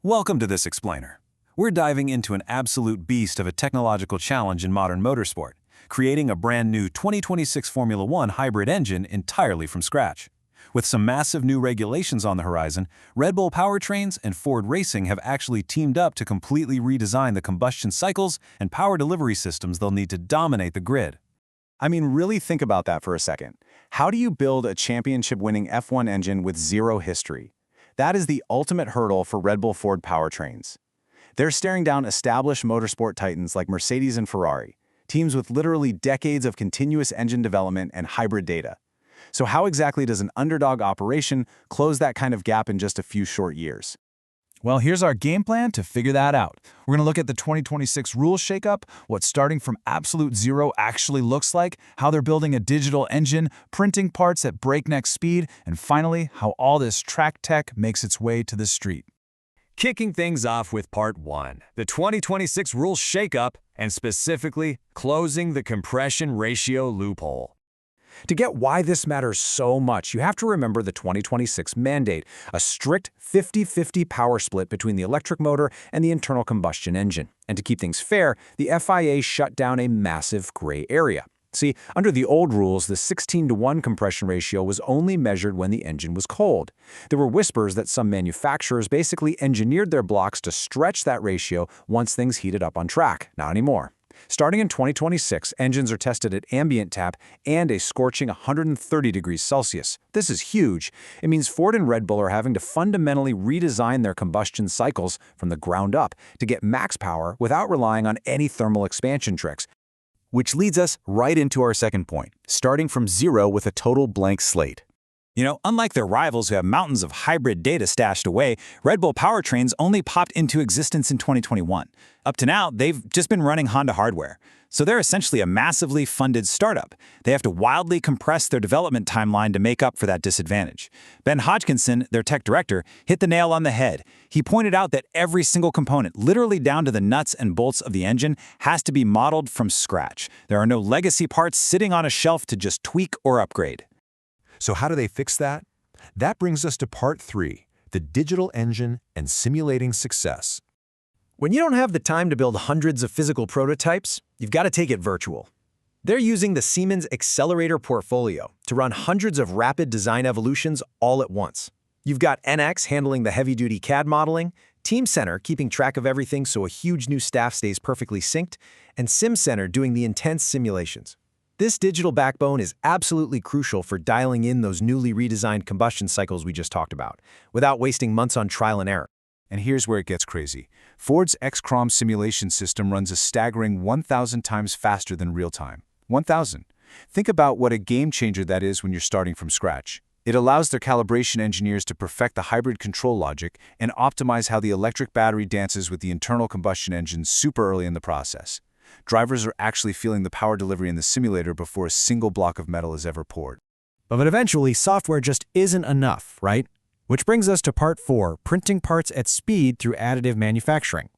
Welcome to this explainer. We're diving into an absolute beast of a technological challenge in modern motorsport, creating a brand new 2026 Formula One hybrid engine entirely from scratch. With some massive new regulations on the horizon, Red Bull Powertrains and Ford Racing have actually teamed up to completely redesign the combustion cycles and power delivery systems they'll need to dominate the grid. I mean, really think about that for a second. How do you build a championship-winning F1 engine with zero history? That is the ultimate hurdle for Red Bull Ford Powertrains. They're staring down established motorsport titans like Mercedes and Ferrari, teams with literally decades of continuous engine development and hybrid data. So how exactly does an underdog operation close that kind of gap in just a few short years? Well, here's our game plan to figure that out. We're going to look at the 2026 rules shakeup, what starting from absolute zero actually looks like, how they're building a digital engine, printing parts at breakneck speed, and finally, how all this track tech makes its way to the street. Kicking things off with Part 1, the 2026 rules shakeup, and specifically, closing the compression ratio loophole. To get why this matters so much, you have to remember the 2026 mandate, a strict 50-50 power split between the electric motor and the internal combustion engine. And to keep things fair, the FIA shut down a massive gray area. See, under the old rules, the 16-to-1 compression ratio was only measured when the engine was cold. There were whispers that some manufacturers basically engineered their blocks to stretch that ratio once things heated up on track. Not anymore. Starting in 2026, engines are tested at ambient temp and a scorching 130 degrees Celsius. This is huge. It means Ford and Red Bull are having to fundamentally redesign their combustion cycles from the ground up to get max power without relying on any thermal expansion tricks. Which leads us right into our second point, starting from zero with a total blank slate. You know, unlike their rivals who have mountains of hybrid data stashed away, Red Bull Powertrains only popped into existence in 2021. Up to now, they've just been running Honda hardware. So they're essentially a massively funded startup. They have to wildly compress their development timeline to make up for that disadvantage. Ben Hodgkinson, their tech director, hit the nail on the head. He pointed out that every single component, literally down to the nuts and bolts of the engine, has to be modeled from scratch. There are no legacy parts sitting on a shelf to just tweak or upgrade. So how do they fix that? That brings us to Part 3, the digital engine and simulating success. When you don't have the time to build hundreds of physical prototypes, you've got to take it virtual. They're using the Siemens Accelerator portfolio to run hundreds of rapid design evolutions all at once. You've got NX handling the heavy-duty CAD modeling, Team Center keeping track of everything so a huge new staff stays perfectly synced, and Sim Center doing the intense simulations. This digital backbone is absolutely crucial for dialing in those newly redesigned combustion cycles we just talked about, without wasting months on trial and error. And here's where it gets crazy. Ford's X-Crom simulation system runs a staggering 1,000 times faster than real-time. 1,000. Think about what a game-changer that is when you're starting from scratch. It allows their calibration engineers to perfect the hybrid control logic and optimize how the electric battery dances with the internal combustion engine super early in the process. Drivers are actually feeling the power delivery in the simulator before a single block of metal is ever poured. But eventually, software just isn't enough, right? Which brings us to Part 4, printing parts at speed through additive manufacturing.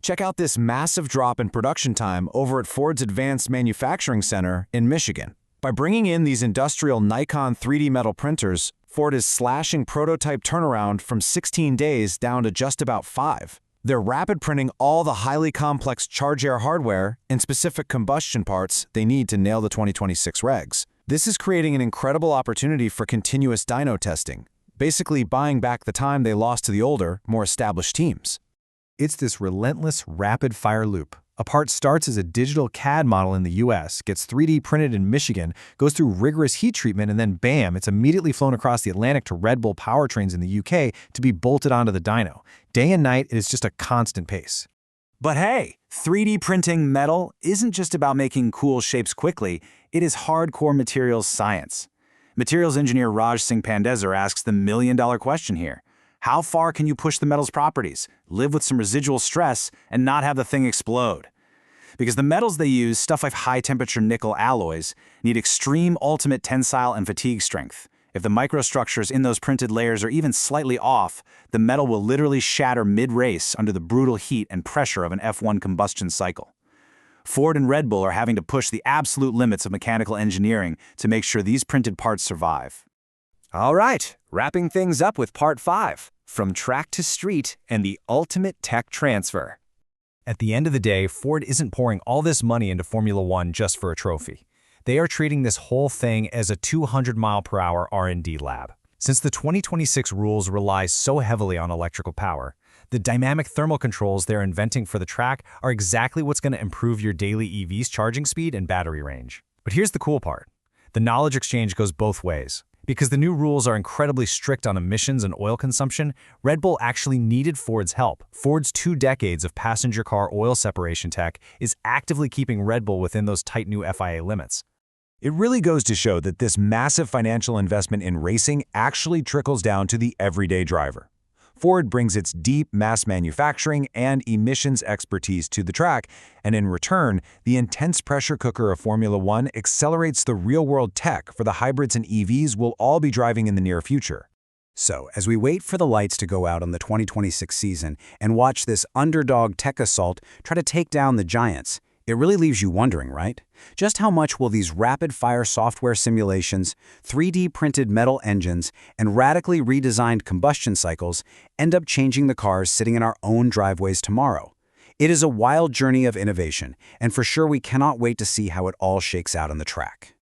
Check out this massive drop in production time over at Ford's Advanced Manufacturing Center in Michigan. By bringing in these industrial Nikon 3D metal printers, Ford is slashing prototype turnaround from 16 days down to just about 5. They're rapid printing all the highly complex charge air hardware and specific combustion parts they need to nail the 2026 regs. This is creating an incredible opportunity for continuous dyno testing, basically buying back the time they lost to the older, more established teams. It's this relentless, rapid-fire loop. A part starts as a digital CAD model in the US, gets 3D printed in Michigan, goes through rigorous heat treatment, and then bam, it's immediately flown across the Atlantic to Red Bull Powertrains in the UK to be bolted onto the dyno. Day and night, it is just a constant pace. But hey, 3D printing metal isn't just about making cool shapes quickly, it is hardcore materials science. Materials engineer Raj Singh Pandesar asks the million-dollar question here. How far can you push the metal's properties, live with some residual stress, and not have the thing explode? Because the metals they use, stuff like high-temperature nickel alloys, need extreme ultimate tensile and fatigue strength. If the microstructures in those printed layers are even slightly off, the metal will literally shatter mid-race under the brutal heat and pressure of an F1 combustion cycle. Ford and Red Bull are having to push the absolute limits of mechanical engineering to make sure these printed parts survive. All right, wrapping things up with Part 5, From Track to Street and the Ultimate Tech Transfer. At the end of the day, Ford isn't pouring all this money into Formula One just for a trophy. They are treating this whole thing as a 200-mile-per-hour R&D lab. Since the 2026 rules rely so heavily on electrical power, the dynamic thermal controls they're inventing for the track are exactly what's going to improve your daily EV's charging speed and battery range. But here's the cool part. The knowledge exchange goes both ways. Because the new rules are incredibly strict on emissions and oil consumption, Red Bull actually needed Ford's help. Ford's 2 decades of passenger car oil separation tech is actively keeping Red Bull within those tight new FIA limits. It really goes to show that this massive financial investment in racing actually trickles down to the everyday driver. Ford brings its deep mass manufacturing and emissions expertise to the track, and in return, the intense pressure cooker of Formula One accelerates the real-world tech for the hybrids and EVs we'll all be driving in the near future. So, as we wait for the lights to go out on the 2026 season and watch this underdog tech assault try to take down the giants, it really leaves you wondering, right? Just how much will these rapid-fire software simulations, 3D-printed metal engines, and radically redesigned combustion cycles end up changing the cars sitting in our own driveways tomorrow? It is a wild journey of innovation, and for sure we cannot wait to see how it all shakes out on the track.